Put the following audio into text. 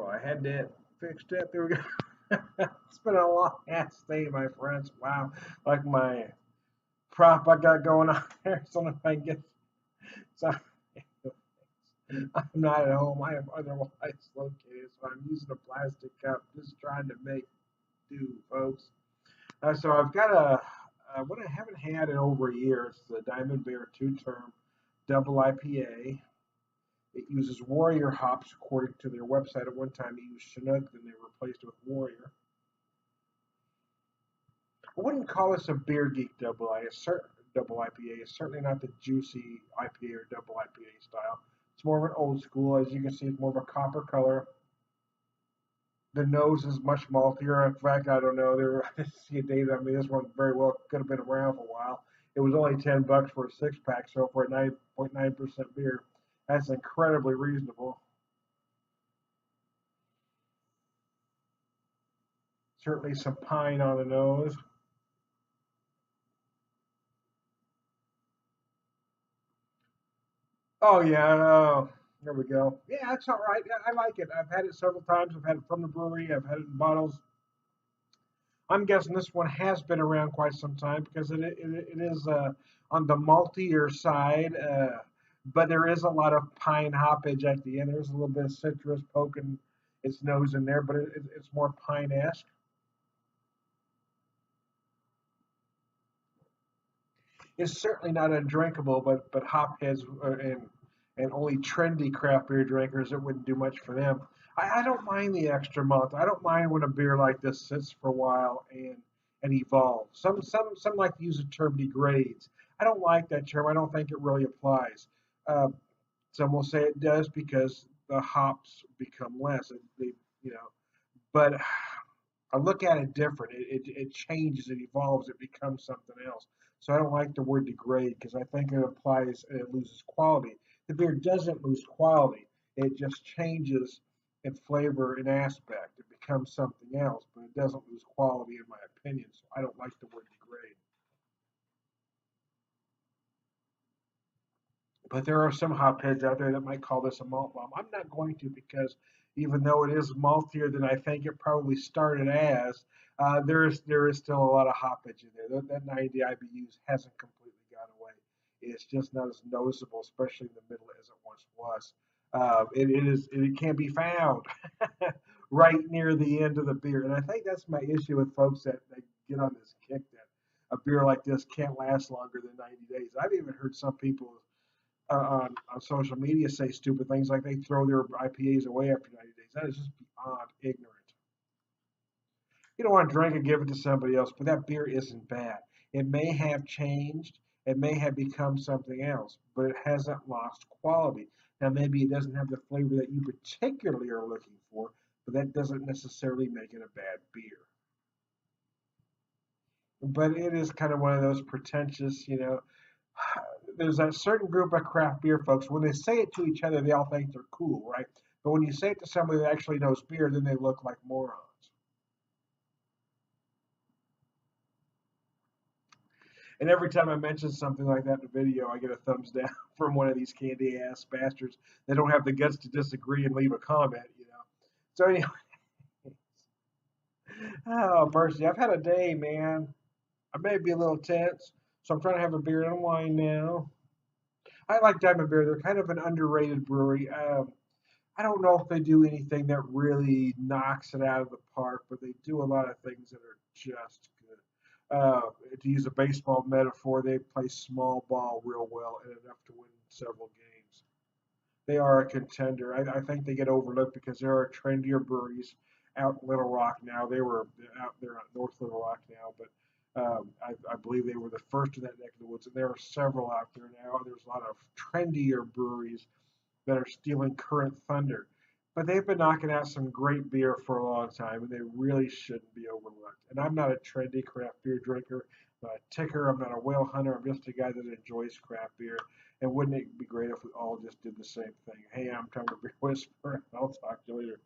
I had that fixed up. There we go. It's been a long ass day, my friends. Wow. Like my prop I got going on there. So if I get so I'm not at home. I am otherwise located, so I'm using a plastic cup, just trying to make do, folks. So I've got what I haven't had in over a year. It's the Diamond Bear two-term double IPA. It uses Warrior hops, according to their website. At one time, it used Chinook, then they replaced it with Warrior. I wouldn't call this a beer geek double IPA. It's certainly not the juicy IPA or double IPA style. It's more of an old school. As you can see, it's more of a copper color. The nose is much maltier. In fact, I don't know. I see a date on me. This one very well could have been around for a while. It was only $10 for a six pack, so for a 9.9% beer, that's incredibly reasonable. Certainly some pine on the nose. Oh yeah, there we go. Yeah, it's all right. I like it. I've had it several times. I've had it from the brewery. I've had it in bottles. I'm guessing this one has been around quite some time because it is on the maltier side, but there is a lot of pine hoppage at the end. There's a little bit of citrus poking its nose in there, but it's more pine-esque. It's certainly not undrinkable, but hopheads and only trendy craft beer drinkers, it wouldn't do much for them. I don't mind the extra malt. I don't mind when a beer like this sits for a while and evolves. Some like to use the term degrades. I don't like that term. I don't think it really applies. Uh, some will say it does because the hops become less. They, you know, but I look at it different. It changes, it evolves, it becomes something else. So I don't like the word degrade because I think it applies, it loses quality. The beer doesn't lose quality. It just changes in flavor and aspect. It becomes something else, but it doesn't lose quality in my opinion. So I don't like the word degrade. But there are some hopheads out there that might call this a malt bomb. I'm not going to because even though it is maltier than I think it probably started as, there is still a lot of hoppage in there. That 90 IBUs hasn't completely gone away. It's just not as noticeable, especially in the middle as it once was. It can be found right near the end of the beer, and I think that's my issue with folks that get on this kick that a beer like this can't last longer than 90 days. I've even heard some people on social media say stupid things like they throw their IPAs away after 90 days. That is just beyond ignorant. You don't want to drink and give it to somebody else, but that beer isn't bad. It may have changed, it may have become something else, but it hasn't lost quality. Now, maybe it doesn't have the flavor that you particularly are looking for, but that doesn't necessarily make it a bad beer. But it is kind of one of those pretentious, there's a certain group of craft beer folks. When they say it to each other, they all think they're cool, right? But when you say it to somebody that actually knows beer, then they look like morons. And every time I mention something like that in a video, I get a thumbs down from one of these candy ass bastards that don't have the guts to disagree and leave a comment. So anyway, oh mercy, I've had a day, man. I may be a little tense, so I'm trying to have a beer and a wine now. I like Diamond Bear. They're kind of an underrated brewery. I don't know if they do anything that really knocks it out of the park, but they do a lot of things that are just good. To use a baseball metaphor, they play small ball real well and enough to win several games. They are a contender. I think they get overlooked because there are trendier breweries out in Little Rock now. They were out there at North Little Rock now, but I believe they were the first in that neck of the woods, and there are several out there now. There's a lot of trendier breweries that are stealing current thunder. But they've been knocking out some great beer for a long time, and they really shouldn't be overlooked. And I'm not a trendy craft beer drinker, I'm not a ticker, I'm not a whale hunter. I'm just a guy that enjoys craft beer. And wouldn't it be great if we all just did the same thing? Hey, I'm Tom the Beer Whisperer, and I'll talk to you later.